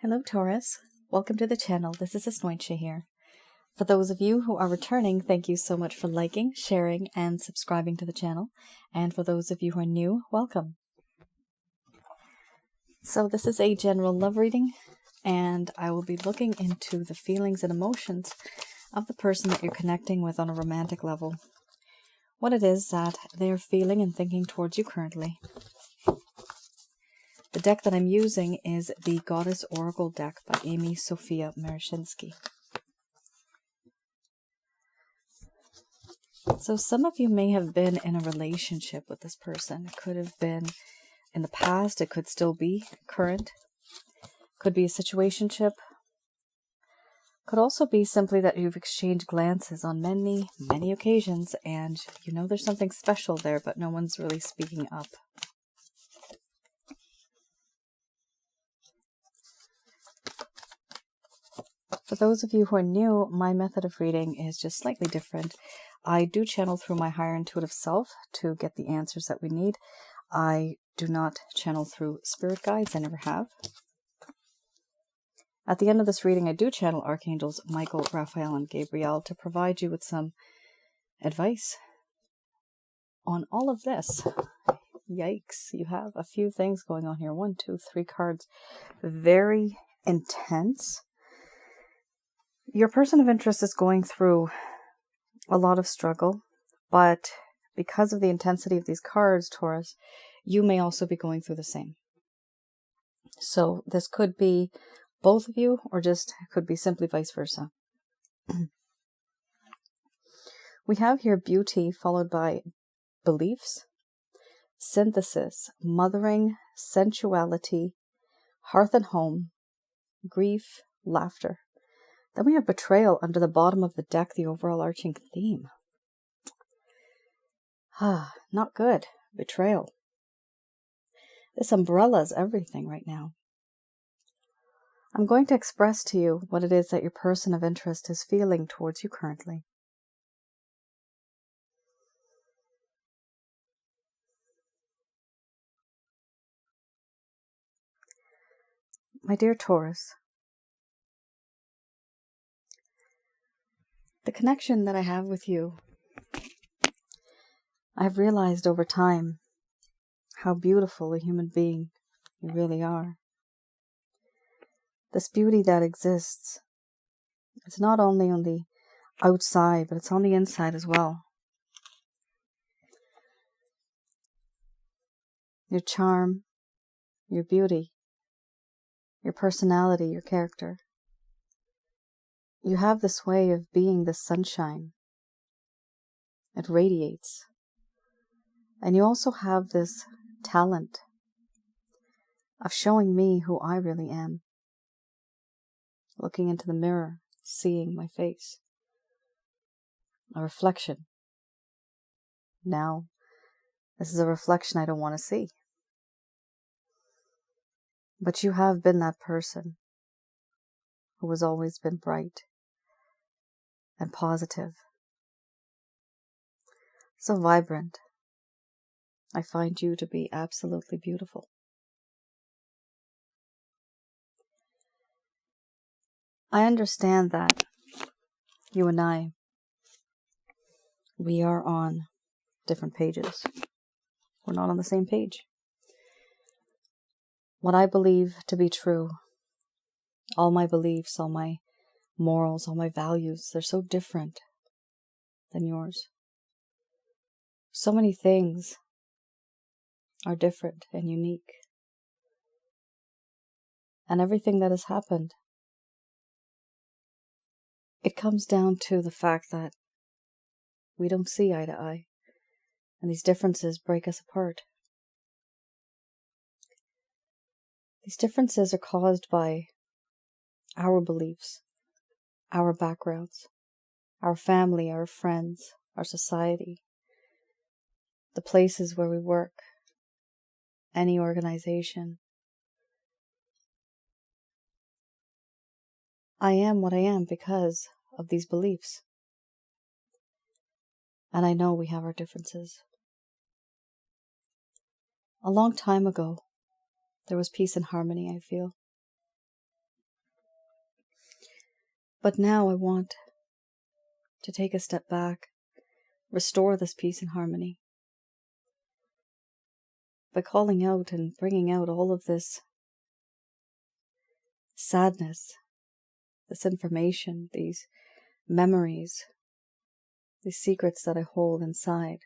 Hello Taurus, welcome to the channel. This is Asnointia here. For those of you who are returning, thank you so much for liking, sharing, and subscribing to the channel. And for those of you who are new, welcome. So this is a general love reading, and I will be looking into the feelings and emotions of the person that you're connecting with on a romantic level. What it is that they're feeling and thinking towards you currently. The deck that I'm using is the Goddess Oracle deck by Amy Sophia Marashinsky. So some of you may have been in a relationship with this person. It could have been in the past. It could still be current. Could be a situationship. Could also be simply that you've exchanged glances on many, many occasions and you know there's something special there, but no one's really speaking up. For those of you who are new, my method of reading is just slightly different. I do channel through my higher intuitive self to get the answers that we need. I do not channel through spirit guides. I never have. At the end of this reading, I do channel Archangels Michael, Raphael, and Gabriel to provide you with some advice on all of this. Yikes, you have a few things going on here. 1, 2, 3 cards. Very intense. Your person of interest is going through a lot of struggle, but because of the intensity of these cards, Taurus, you may also be going through the same. So this could be both of you, or just could be simply vice versa. We have here beauty followed by beliefs, synthesis, mothering, sensuality, hearth and home, grief, laughter. Then we have betrayal under the bottom of the deck, the overall arching theme. Not good. Betrayal. This umbrella is everything right now. I'm going to express to you what it is that your person of interest is feeling towards you currently. My dear Taurus, the connection that I have with you, I've realized over time how beautiful a human being you really are. This beauty that exists, it's not only on the outside, but it's on the inside as well. Your charm, your beauty, your personality, your character. You have this way of being the sunshine. It radiates. And you also have this talent of showing me who I really am. Looking into the mirror, seeing my face. A reflection. Now, this is a reflection I don't want to see. But you have been that person who has always been bright and positive. So vibrant. I find you to be absolutely beautiful. I understand that you and I, we are on different pages. We're not on the same page. What I believe to be true, all my beliefs, all my morals, all my values, they're so different than yours. So many things are different and unique. And everything that has happened, it comes down to the fact that we don't see eye to eye. And these differences break us apart. These differences are caused by our beliefs, our backgrounds, our family, our friends, our society, the places where we work, any organization. I am what I am because of these beliefs. And I know we have our differences. A long time ago, there was peace and harmony, I feel. But now I want to take a step back, restore this peace and harmony by calling out and bringing out all of this sadness, this information, these memories, these secrets that I hold inside.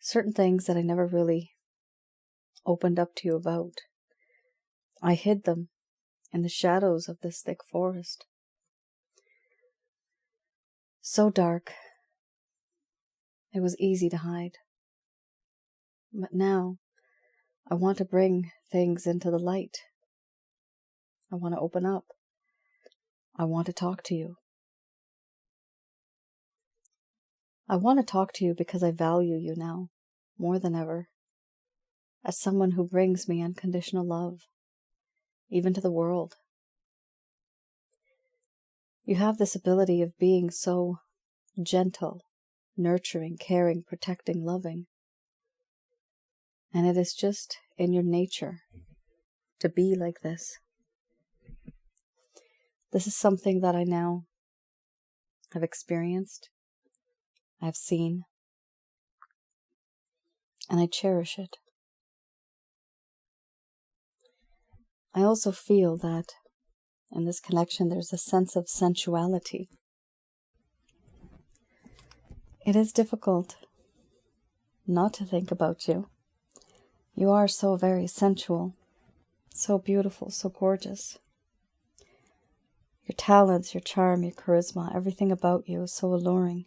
Certain things that I never really opened up to you about. I hid them in the shadows of this thick forest. So dark, it was easy to hide. But now, I want to bring things into the light. I want to open up. I want to talk to you. I want to talk to you because I value you now, more than ever, as someone who brings me unconditional love, even to the world. You have this ability of being so gentle, nurturing, caring, protecting, loving. And it is just in your nature to be like this. This is something that I now have experienced, I have seen, and I cherish it. I also feel that in this connection there's a sense of sensuality. It is difficult not to think about you. You are so very sensual, so beautiful, so gorgeous. Your talents, your charm, your charisma, everything about you is so alluring.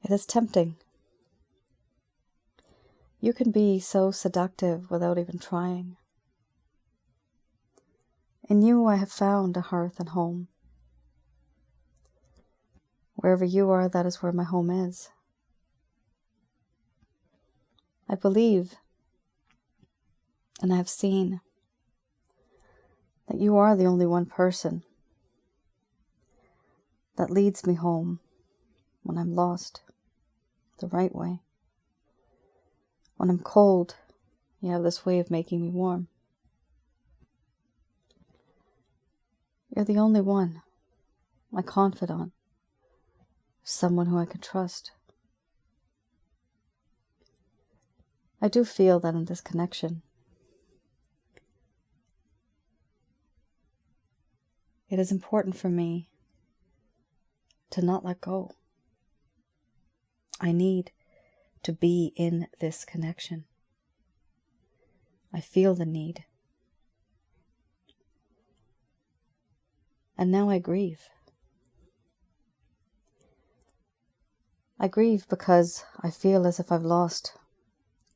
It is tempting. You can be so seductive without even trying. In you I have found a hearth and home. Wherever you are, that is where my home is. I believe, and I have seen, that you are the only one person that leads me home when I'm lost the right way. When I'm cold, you have this way of making me warm. You're the only one, my confidant, someone who I can trust. I do feel that in this connection, it is important for me to not let go. I need to be in this connection. I feel the need. And now I grieve. I grieve because I feel as if I've lost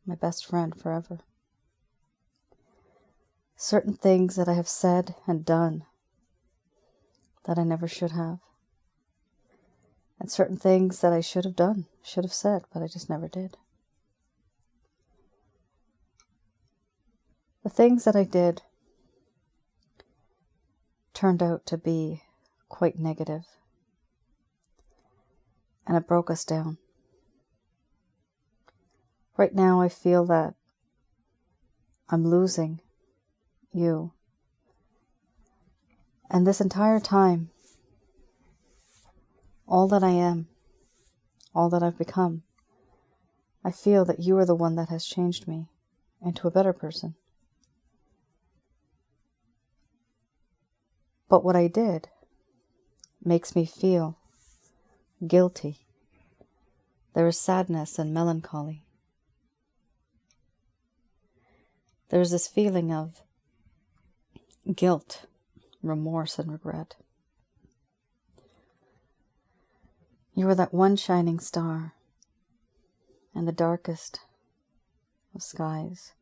my best friend forever. Certain things that I have said and done that I never should have. And certain things that I should have done, should have said, but I just never did. The things that I did turned out to be quite negative, and it broke us down. Right now I feel that I'm losing you. And this entire time, all that I am, all that I've become, I feel that you are the one that has changed me into a better person. But what I did makes me feel guilty. There is sadness and melancholy. There's this feeling of guilt, remorse, and regret. You were that one shining star in the darkest of skies.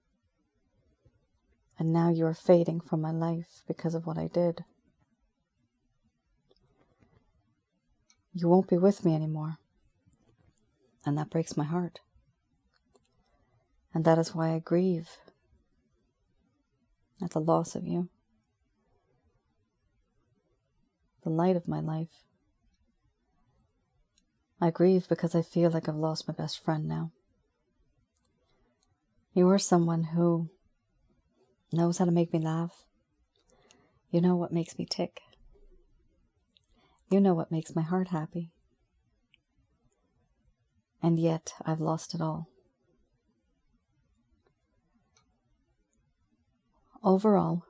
And now you are fading from my life because of what I did. You won't be with me anymore. And that breaks my heart. And that is why I grieve at the loss of you. The light of my life. I grieve because I feel like I've lost my best friend now. You are someone who knows how to make me laugh. You know what makes me tick. You know what makes my heart happy. And yet I've lost it all. Overall,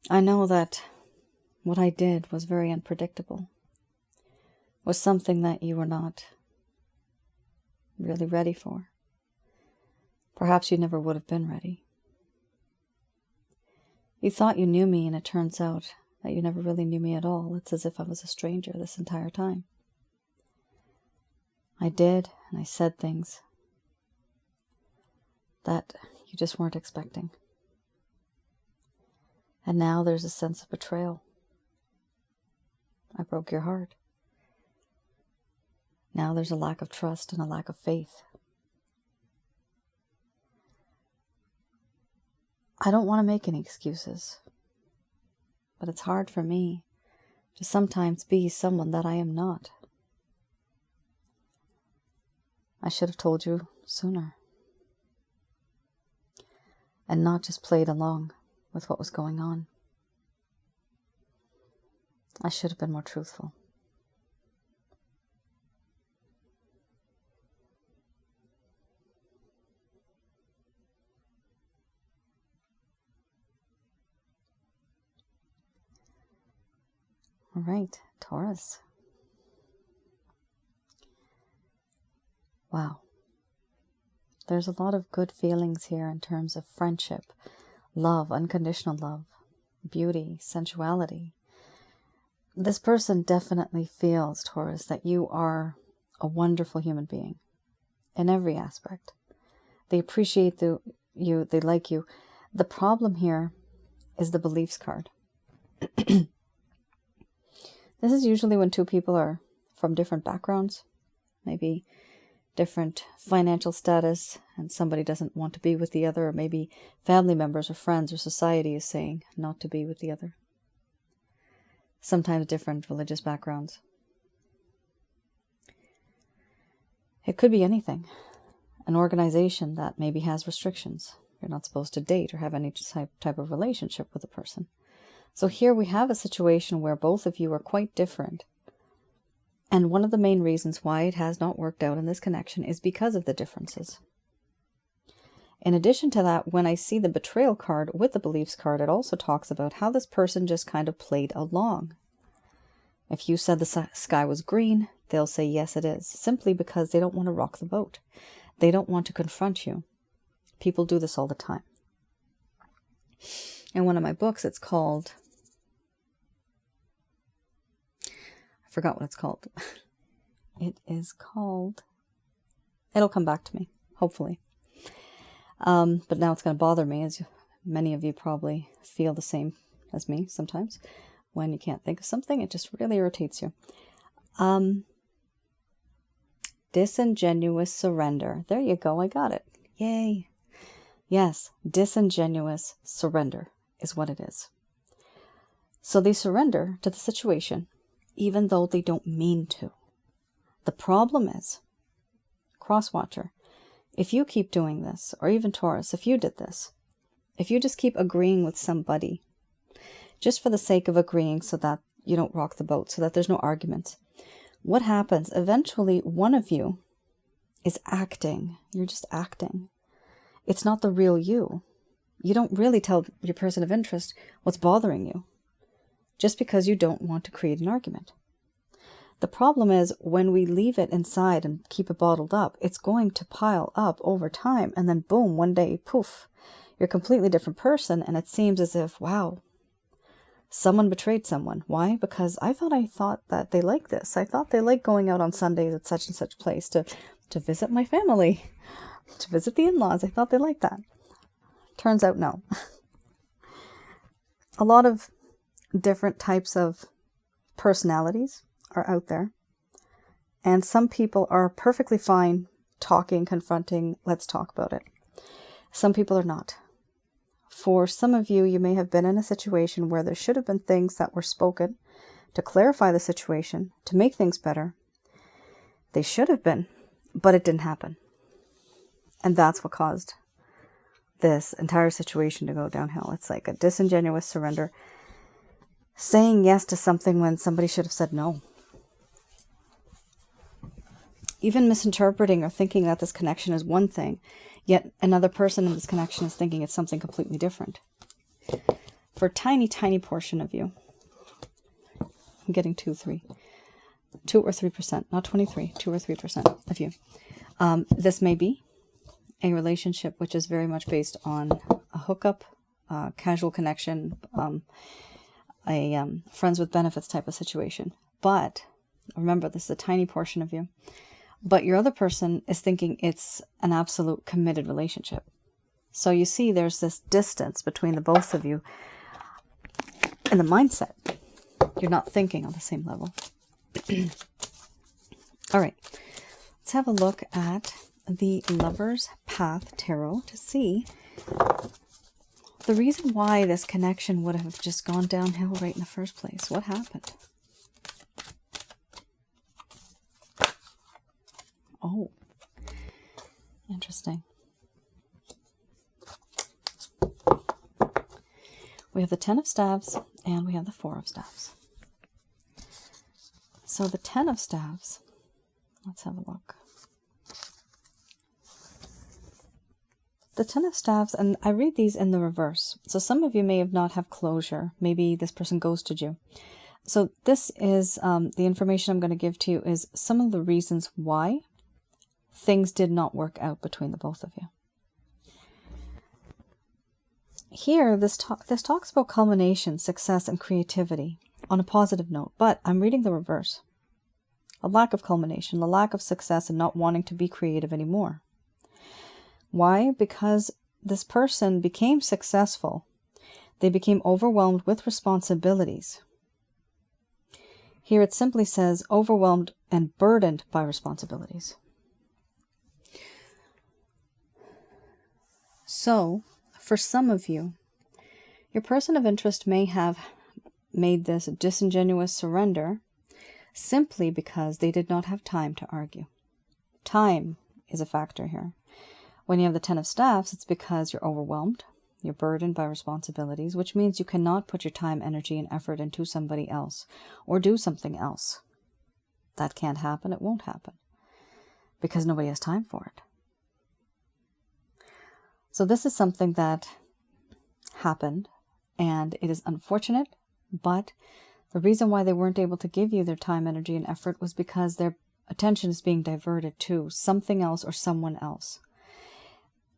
I know that what I did was very unpredictable, was something that you were not really ready for. Perhaps you never would have been ready. You thought you knew me, and it turns out that you never really knew me at all. It's as if I was a stranger this entire time. I did, and I said things that you just weren't expecting. And now there's a sense of betrayal. I broke your heart. Now there's a lack of trust and a lack of faith. I don't want to make any excuses, but it's hard for me to sometimes be someone that I am not. I should have told you sooner, and not just played along with what was going on. I should have been more truthful. All right, Taurus. Wow. There's a lot of good feelings here in terms of friendship, love, unconditional love, beauty, sensuality. This person definitely feels, Taurus, that you are a wonderful human being in every aspect. They appreciate you, they like you. The problem here is the beliefs card. This is usually when two people are from different backgrounds, maybe different financial status, and somebody doesn't want to be with the other, or maybe family members or friends or society is saying not to be with the other. Sometimes different religious backgrounds. It could be anything. An organization that maybe has restrictions. You're not supposed to date or have any type of relationship with a person. So here we have a situation where both of you are quite different. And one of the main reasons why it has not worked out in this connection is because of the differences. In addition to that, when I see the betrayal card with the beliefs card, it also talks about how this person just kind of played along. If you said the sky was green, they'll say, yes, it is, simply because they don't want to rock the boat. They don't want to confront you. People do this all the time. In one of my books, it's called... I forgot what it's called. It is called... It'll come back to me, hopefully. But now it's going to bother me, as many of you probably feel the same as me sometimes. When you can't think of something, it just really irritates you. Disingenuous surrender. There you go, I got it. Yay. Yes, disingenuous surrender is what it is. So they surrender to the situation, even though they don't mean to. The problem is, Crosswatcher, if you keep doing this, or even Taurus, if you did this, if you just keep agreeing with somebody, just for the sake of agreeing so that you don't rock the boat, so that there's no arguments, what happens? Eventually, one of you is acting. You're just acting. It's not the real you. You don't really tell your person of interest what's bothering you, just because you don't want to create an argument. The problem is when we leave it inside and keep it bottled up, it's going to pile up over time, and then boom, one day, poof, you're a completely different person, and it seems as if, wow, someone betrayed someone. Why? Because I thought that they like this. I thought they like going out on Sundays at such and such place to visit my family, to visit the in-laws. I thought they liked that. Turns out no. A lot of different types of personalities are out there. And some people are perfectly fine talking, confronting, let's talk about it. Some people are not. For some of you, you may have been in a situation where there should have been things that were spoken to clarify the situation, to make things better. They should have been, but it didn't happen. And that's what caused this entire situation to go downhill. It's like a disingenuous surrender, saying yes to something when somebody should have said no. Even misinterpreting or thinking that this connection is one thing, yet another person in this connection is thinking it's something completely different. For a tiny, tiny portion of you, I'm getting 2 or 3%, not 23, 2 or 3% of you. This may be a relationship which is very much based on a hookup, casual connection, a friends with benefits type of situation. But remember, this is a tiny portion of you. But your other person is thinking it's an absolute committed relationship. So you see there's this distance between the both of you in the mindset. You're not thinking on the same level. All right. Let's have a look at the Lover's Path Tarot to see the reason why this connection would have just gone downhill right in the first place. What happened? Oh, interesting. We have the 10 of Staves and we have the 4 of Staves. So the 10 of Staves, let's have a look. The 10 of Staves, and I read these in the reverse. So some of you may have not have closure. Maybe this person ghosted you. So this is the information I'm going to give to you is some of the reasons why things did not work out between the both of you. Here, this talks about culmination, success, and creativity on a positive note, but I'm reading the reverse. A lack of culmination, a lack of success, and not wanting to be creative anymore. Why? Because this person became successful. They became overwhelmed with responsibilities. Here it simply says overwhelmed and burdened by responsibilities. So, for some of you, your person of interest may have made this disingenuous surrender simply because they did not have time to argue. Time is a factor here. When you have the 10 of Staves, it's because you're overwhelmed, you're burdened by responsibilities, which means you cannot put your time, energy, and effort into somebody else or do something else. That can't happen, it won't happen, because nobody has time for it. So this is something that happened, and it is unfortunate, but the reason why they weren't able to give you their time, energy, and effort was because their attention is being diverted to something else or someone else.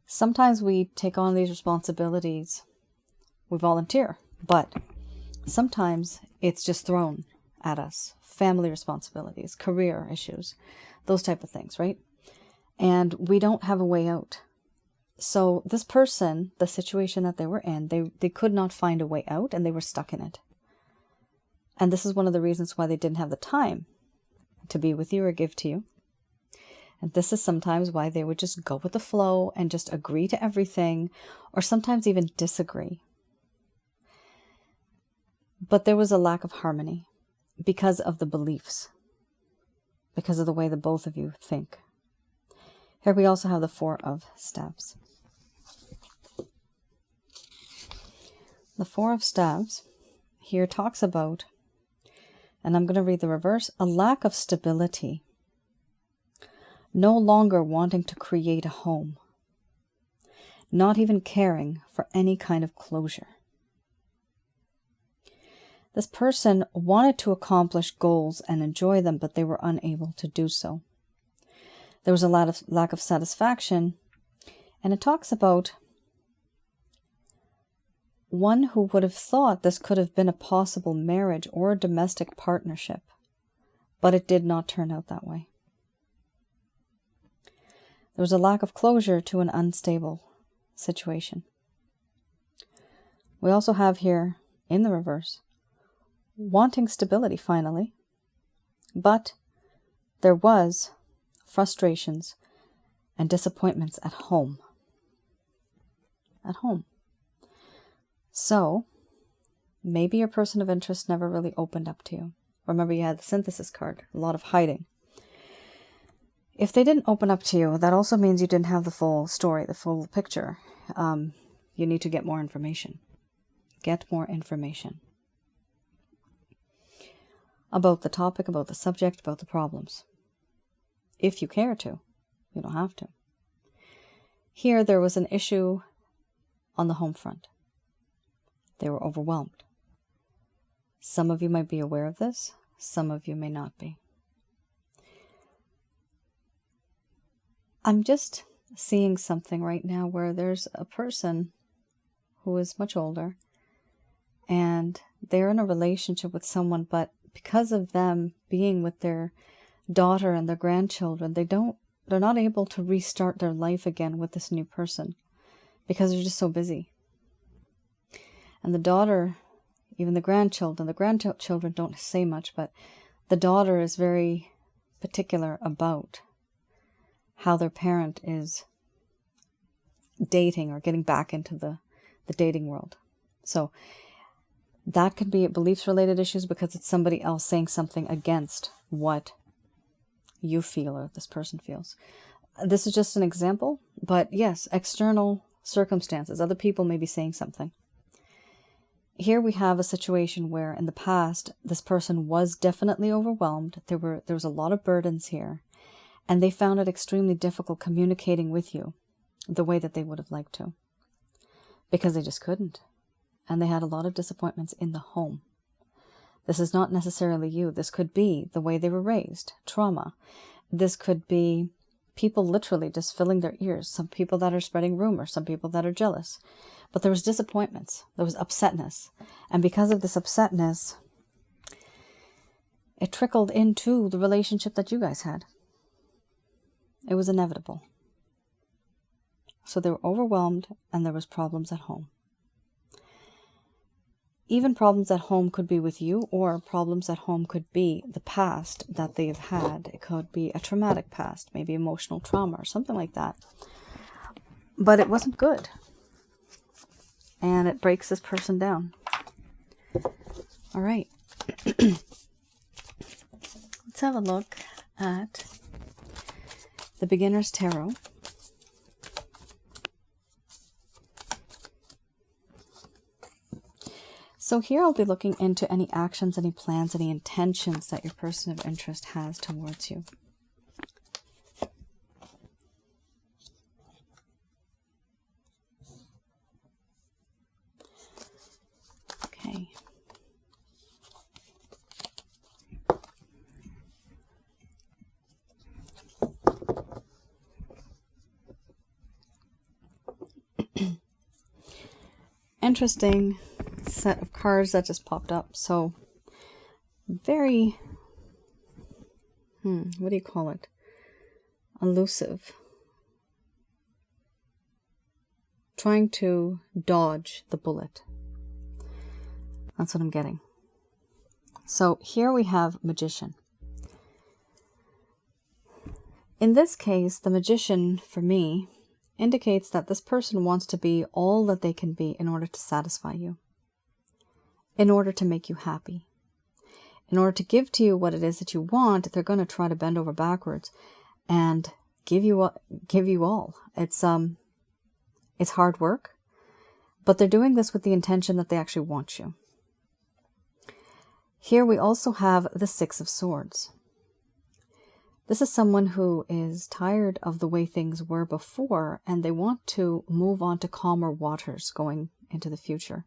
Sometimes we take on these responsibilities, we volunteer, but sometimes it's just thrown at us. Family responsibilities, career issues, those type of things, right? And we don't have a way out. So this person, the situation that they were in, they could not find a way out and they were stuck in it. And this is one of the reasons why they didn't have the time to be with you or give to you. And this is sometimes why they would just go with the flow and just agree to everything, or sometimes even disagree. But there was a lack of harmony because of the beliefs, because of the way that both of you think. Here we also have the 4 of Staves. The 4 of Staves here talks about, and I'm going to read the reverse, a lack of stability. No longer wanting to create a home. Not even caring for any kind of closure. This person wanted to accomplish goals and enjoy them, but they were unable to do so. There was a lack of satisfaction, and it talks about one who would have thought this could have been a possible marriage or a domestic partnership, but it did not turn out that way. There was a lack of closure to an unstable situation. We also have here, in the reverse, wanting stability finally, but there was frustrations and disappointments at home. At home. So, maybe your person of interest never really opened up to you. Remember, you had the Synthesis card, a lot of hiding. If they didn't open up to you, that also means you didn't have the full story, the full picture. You need to get more information. Get more information about the topic, about the subject, about the problems. If you care to. You don't have to. Here, there was an issue on the home front. They were overwhelmed. Some of you might be aware of this. Some of you may not be. I'm just seeing something right now where there's a person who is much older and they're in a relationship with someone, but because of them being with their daughter and their grandchildren, they're not able to restart their life again with this new person because they're just so busy. And the daughter, even the grandchildren don't say much, but the daughter is very particular about how their parent is dating or getting back into the dating world. So that could be beliefs-related issues because it's somebody else saying something against what you feel or this person feels. This is just an example, but yes, external circumstances. Other people may be saying something. Here we have a situation where in the past, this person was definitely overwhelmed. There was a lot of burdens here, and they found it extremely difficult communicating with you the way that they would have liked to because they just couldn't. And they had a lot of disappointments in the home. This is not necessarily you. This could be the way they were raised, trauma. This could be people literally just filling their ears. Some people that are spreading rumors, some people that are jealous. But there was disappointments. There was upsetness. And because of this upsetness, it trickled into the relationship that you guys had. It was inevitable. So they were overwhelmed and there was problems at home. Even problems at home could be with you, or problems at home could be the past that they've had. It could be a traumatic past, maybe emotional trauma or something like that. But it wasn't good. And it breaks this person down. All right. Let's have a look at the Beginner's Tarot. So here I'll be looking into any actions, any plans, any intentions that your person of interest has towards you. Okay. Interesting set of cards that just popped up. So very what do you call it? Elusive. Trying to dodge the bullet. That's what I'm getting. So here we have Magician. In this case, the Magician for me indicates that this person wants to be all that they can be in order to satisfy you, in order to make you happy, in order to give to you what it is that you want. They're going to try to bend over backwards and give you all. It's hard work, but they're doing this with the intention that they actually want you. Here we also have the Six of Swords. This is someone who is tired of the way things were before, and they want to move on to calmer waters going into the future.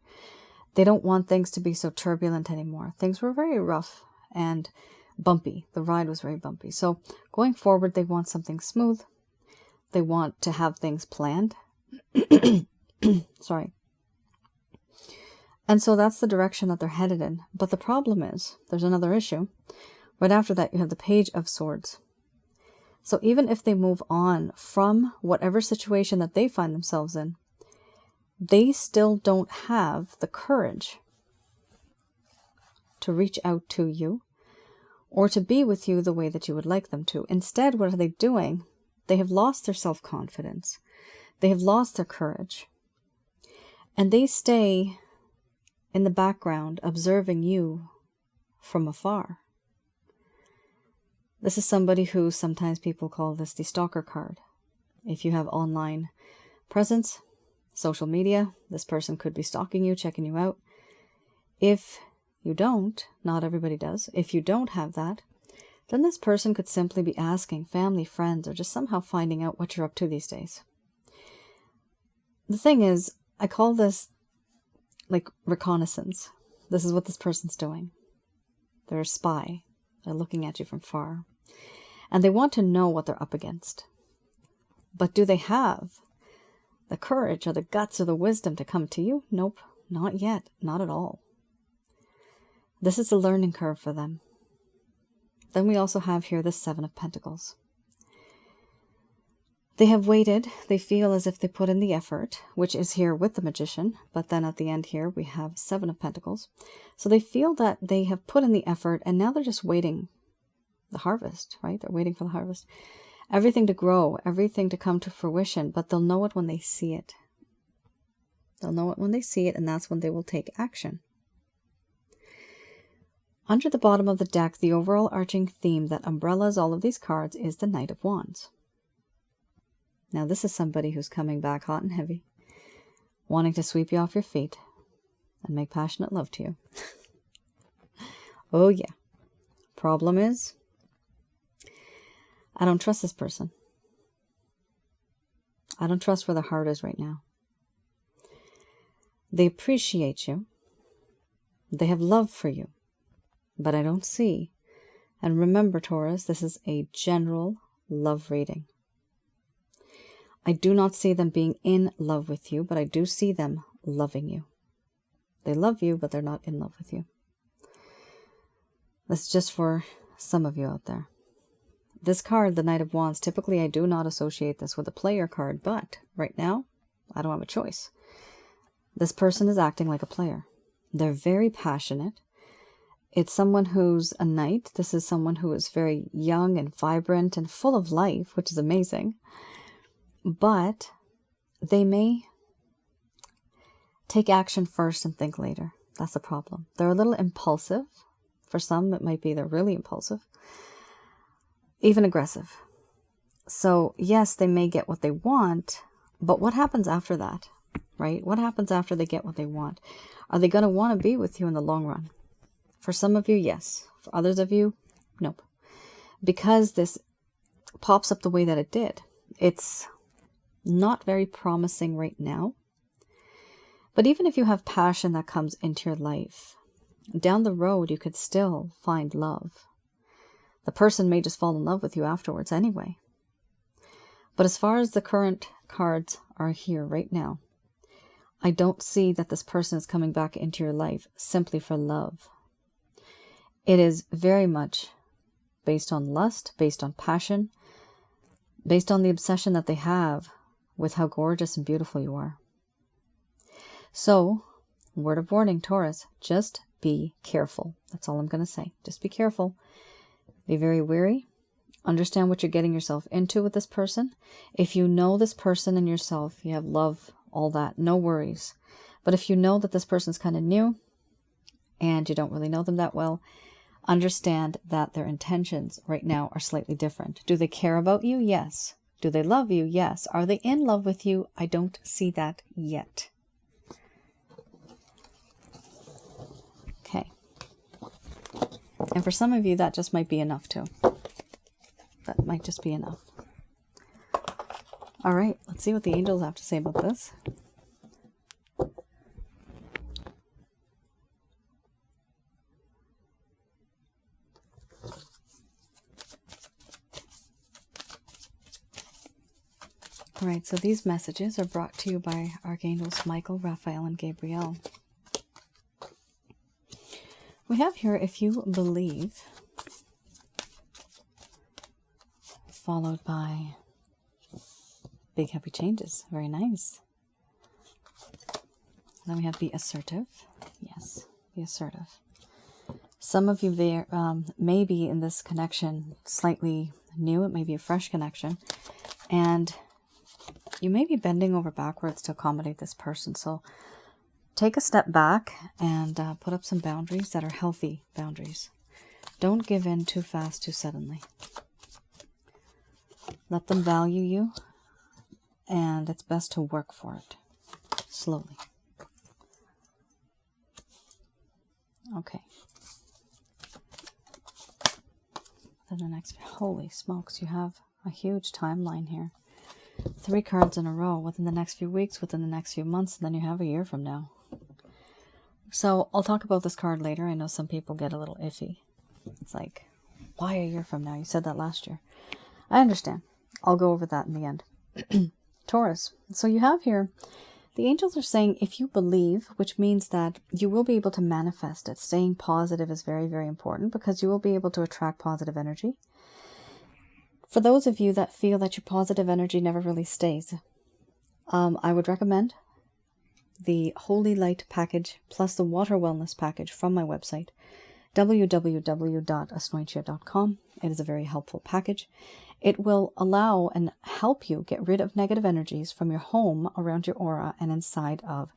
They don't want things to be so turbulent anymore. Things were very rough and bumpy. The ride was very bumpy. So going forward, they want something smooth. They want to have things planned. Sorry. And so that's the direction that they're headed in. But the problem is, there's another issue. Right after that, you have the Page of Swords. So even if they move on from whatever situation that they find themselves in, they still don't have the courage to reach out to you or to be with you the way that you would like them to. Instead, what are they doing? They have lost their self-confidence. They have lost their courage. And they stay in the background observing you from afar. This is somebody who sometimes people call this the stalker card. If you have online presence, social media, this person could be stalking you, checking you out. If you don't, not everybody does, if you don't have that, then this person could simply be asking family, friends, or just somehow finding out what you're up to these days. The thing is, I call this like reconnaissance. This is what this person's doing. They're a spy. They're looking at you from far. And they want to know what they're up against. But do they have the courage or the guts or the wisdom to come to you? Nope, not yet. Not at all. This is a learning curve for them. Then we also have here the Seven of Pentacles. They have waited. They feel as if they put in the effort, which is here with the Magician. But then at the end here, we have Seven of Pentacles. So they feel that they have put in the effort, and now they're just waiting the harvest, right? They're waiting for the harvest. Everything to grow, everything to come to fruition, but they'll know it when they see it. They'll know it when they see it, and that's when they will take action. Under the bottom of the deck, the overall arching theme that umbrellas all of these cards is the Knight of Wands. Now, this is somebody who's coming back hot and heavy, wanting to sweep you off your feet and make passionate love to you. Oh, yeah. Problem is, I don't trust this person. I don't trust where their heart is right now. They appreciate you. They have love for you. But I don't see. And remember, Taurus, this is a general love reading. I do not see them being in love with you, but I do see them loving you. They love you, but they're not in love with you. That's just for some of you out there. This card, the Knight of Wands, typically I do not associate this with a player card, but right now, I don't have a choice. This person is acting like a player. They're very passionate. It's someone who's a knight. This is someone who is very young and vibrant and full of life, which is amazing. But they may take action first and think later. That's the problem. They're a little impulsive. For some, it might be they're really impulsive. Even aggressive. So, yes, they may get what they want, but what happens after that, right? What happens after they get what they want? Are they going to want to be with you in the long run? For some of you, yes. For others of you, nope. Because this pops up the way that it did. It's not very promising right now. But even if you have passion that comes into your life, down the road, you could still find love. The person may just fall in love with you afterwards anyway. But as far as the current cards are here right now, I don't see that this person is coming back into your life simply for love. It is very much based on lust, based on passion, based on the obsession that they have with how gorgeous and beautiful you are. So, word of warning, Taurus, just be careful. That's all I'm going to say. Just be careful. Be very wary. Understand what you're getting yourself into with this person. If you know this person and yourself, you have love, all that, no worries. But if you know that this person's kind of new and you don't really know them that well, understand that their intentions right now are slightly different. Do they care about you? Yes. Do they love you? Yes. Are they in love with you? I don't see that yet. Okay. And for some of you, that just might be enough too. That might just be enough. All right, let's see what the angels have to say about this. All right, so these messages are brought to you by Archangels Michael, Raphael, and Gabriel. We have here, if you believe, followed by big happy changes. Very nice. Then we have be assertive. Yes, be assertive. Some of you there may be in this connection slightly new. It may be a fresh connection. And you may be bending over backwards to accommodate this person. So take a step back and put up some boundaries that are healthy boundaries. Don't give in too fast, too suddenly. Let them value you, and it's best to work for it slowly. Okay. Then the next, holy smokes, you have a huge timeline here. 3 cards in a row within the next few weeks, within the next few months, and then you have a year from now. So I'll talk about this card later. I know some people get a little iffy. It's like, why a year from now? You said that last year. I understand. I'll go over that in the end. Taurus. So you have here, the angels are saying if you believe, which means that you will be able to manifest it. Staying positive is very, very important because you will be able to attract positive energy. For those of you that feel that your positive energy never really stays, I would recommend the Holy Light package plus the Water Wellness package from my website, www.asnointia.com. It is a very helpful package. It will allow and help you get rid of negative energies from your home, around your aura, and inside of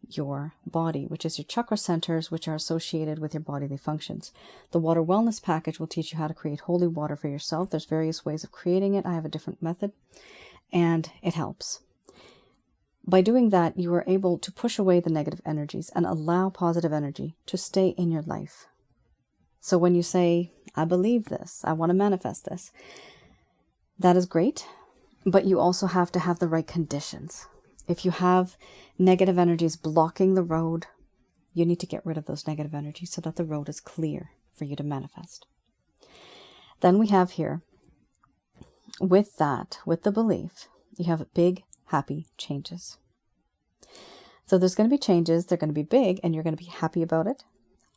your body, which is your chakra centers, which are associated with your bodily functions. The Water Wellness package will teach you how to create holy water for yourself. There's various ways of creating it. I have a different method, and it helps. By doing that, you are able to push away the negative energies and allow positive energy to stay in your life. So when you say, I believe this, I want to manifest this, that is great, but you also have to have the right conditions. If you have negative energies blocking the road, you need to get rid of those negative energies so that the road is clear for you to manifest. Then we have here, with that, with the belief, you have big, happy changes. So there's going to be changes, they're going to be big, and you're going to be happy about it.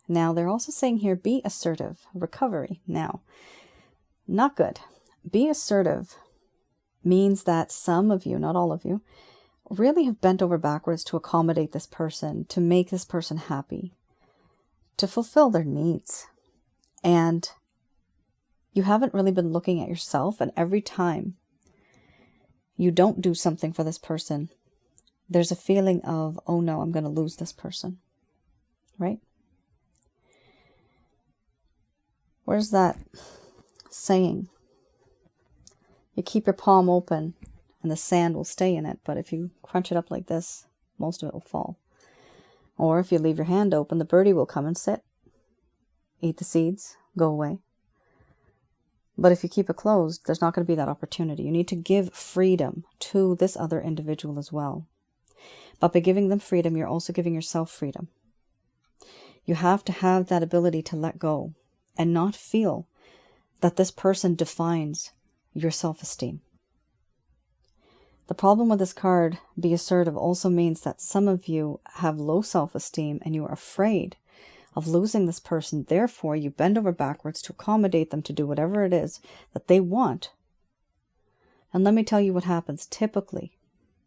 Now, they're also saying here, be assertive, recovery. Now, not good. Be assertive means that some of you, not all of you, really have bent over backwards to accommodate this person, to make this person happy, to fulfill their needs. And you haven't really been looking at yourself, and every time you don't do something for this person, there's a feeling of, oh no, I'm going to lose this person, right? Where's that saying? You keep your palm open and the sand will stay in it, but if you crunch it up like this, most of it will fall. Or if you leave your hand open, the birdie will come and sit, eat the seeds, go away. But if you keep it closed, there's not going to be that opportunity. You need to give freedom to this other individual as well. But by giving them freedom, you're also giving yourself freedom. You have to have that ability to let go and not feel that this person defines your self-esteem. The problem with this card, be assertive, also means that some of you have low self-esteem and you are afraid of losing this person. Therefore, you bend over backwards to accommodate them to do whatever it is that they want. And let me tell you what happens. Typically,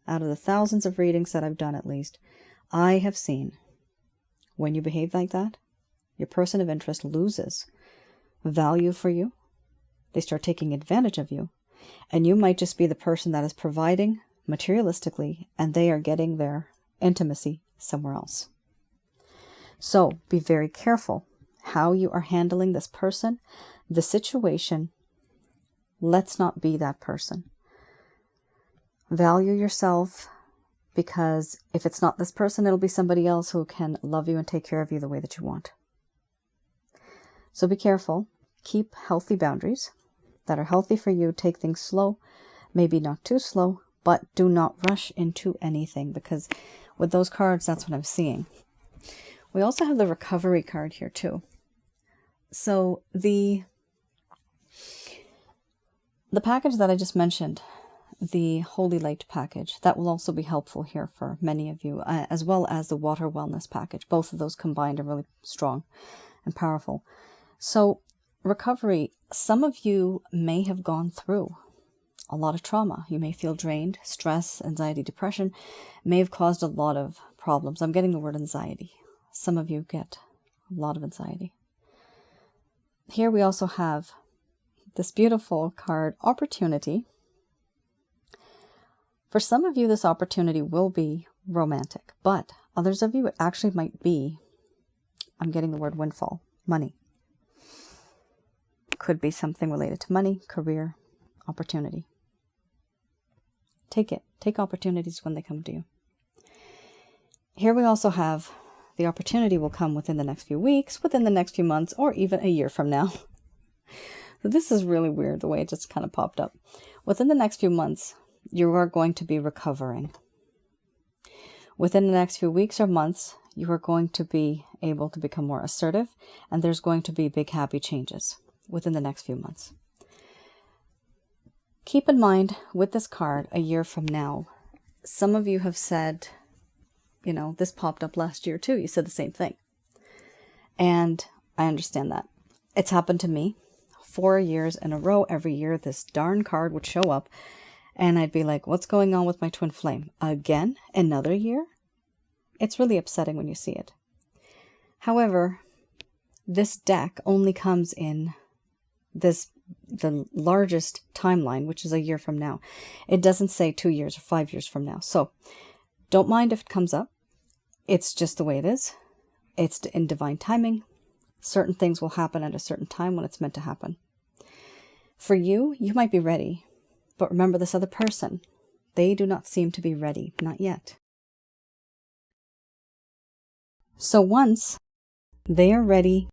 out of the thousands of readings that I've done at least, I have seen when you behave like that, your person of interest loses value for you. They start taking advantage of you. And you might just be the person that is providing materialistically, and they are getting their intimacy somewhere else. So be very careful how you are handling this person, the situation. Let's not be that person. Value yourself, because if it's not this person, it'll be somebody else who can love you and take care of you the way that you want. So be careful. Keep healthy boundaries that are healthy for you. Take things slow, maybe not too slow, but do not rush into anything, because with those cards, that's what I'm seeing. We also have the recovery card here too. So the package that I just mentioned, the Holy Light package, that will also be helpful here for many of you, as well as the Water Wellness package. Both of those combined are really strong and powerful. So recovery, some of you may have gone through a lot of trauma. You may feel drained. Stress, anxiety, depression may have caused a lot of problems. I'm getting the word anxiety. Some of you get a lot of anxiety. Here we also have this beautiful card, Opportunity. For some of you, this opportunity will be romantic, but others of you, it actually might be, I'm getting the word windfall, money. Could be something related to money, career, opportunity. Take it. Take opportunities when they come to you. Here we also have the opportunity will come within the next few weeks, within the next few months, or even a year from now. So this is really weird, the way it just kind of popped up. Within the next few months, you are going to be recovering. Within the next few weeks or months, you are going to be able to become more assertive, and there's going to be big happy changes within the next few months. Keep in mind, with this card, a year from now, some of you have said, you know, this popped up last year too. You said the same thing. And I understand that. It's happened to me 4 years in a row. Every year, this darn card would show up, and I'd be like, what's going on with my twin flame? Again? Another year? It's really upsetting when you see it. However, this deck only comes in the largest timeline, which is a year from now. It doesn't say 2 years or 5 years from now. So don't mind if it comes up. It's just the way it is. It's in divine timing. Certain things will happen at a certain time when it's meant to happen. For you, you might be ready. But remember, this other person, they do not seem to be ready. Not yet. So once they are ready,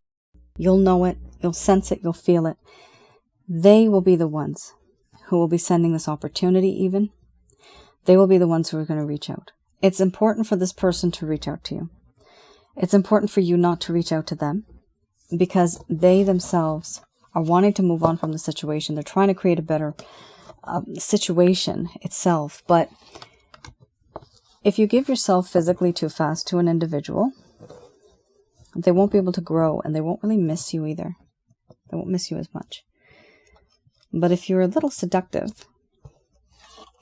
you'll know it, you'll sense it, you'll feel it. They will be the ones who will be sending this opportunity even. They will be the ones who are going to reach out. It's important for this person to reach out to you. It's important for you not to reach out to them, because they themselves are wanting to move on from the situation. They're trying to create a better situation itself. But if you give yourself physically too fast to an individual, they won't be able to grow, and they won't really miss you either. They won't miss you as much. But if you're a little seductive,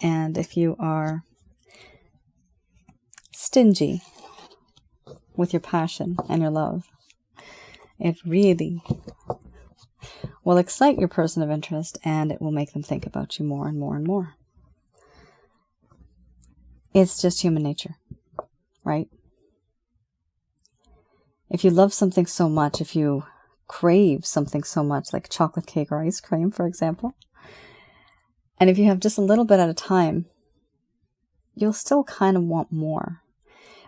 and if you are stingy with your passion and your love, it really will excite your person of interest, and it will make them think about you more and more and more. It's just human nature, right? If you love something so much, if you crave something so much, like chocolate cake or ice cream, for example, and if you have just a little bit at a time, you'll still kind of want more.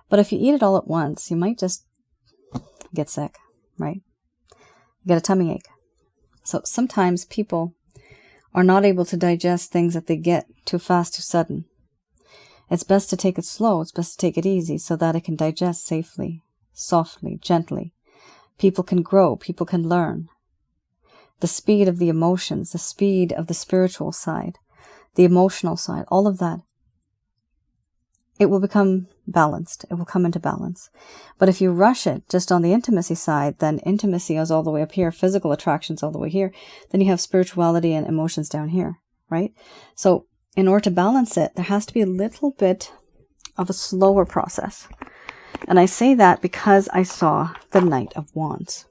But if you eat it all at once, you might just get sick, right? You get a tummy ache. So sometimes people are not able to digest things that they get too fast, too sudden. It's best to take it slow. It's best to take it easy so that it can digest safely, softly, gently. People can grow. People can learn. The speed of the emotions, the speed of the spiritual side, the emotional side, all of that, it will become balanced. It will come into balance. But if you rush it just on the intimacy side, then intimacy is all the way up here, physical attractions all the way here. Then you have spirituality and emotions down here, right? So in order to balance it, there has to be a little bit of a slower process. And I say that because I saw the Knight of Wands.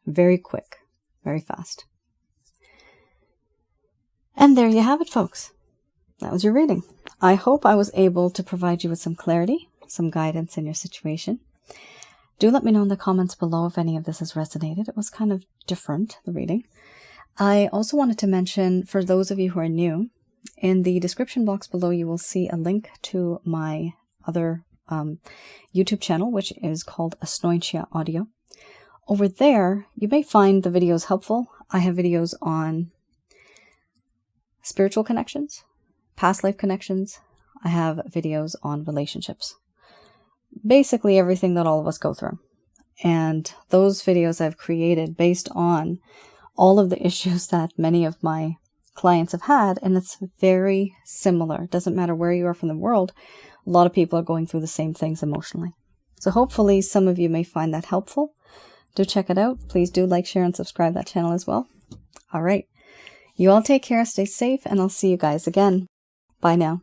Very quick, very fast. And there you have it, folks. That was your reading. I hope I was able to provide you with some clarity, some guidance in your situation. Do let me know in the comments below if any of this has resonated. It was kind of different, the reading. I also wanted to mention, for those of you who are new, in the description box below you will see a link to my other YouTube channel, which is called Asnointia Audio. Over there, you may find the videos helpful. I have videos on spiritual connections, past life connections. I have videos on relationships. Basically everything that all of us go through. And those videos I've created based on all of the issues that many of my clients have had, and it's very similar. It doesn't matter where you are from the world. A lot of people are going through the same things emotionally. So hopefully some of you may find that helpful. Do check it out. Please do like, share, and subscribe that channel as well. All right. You all take care, stay safe, and I'll see you guys again. Bye now.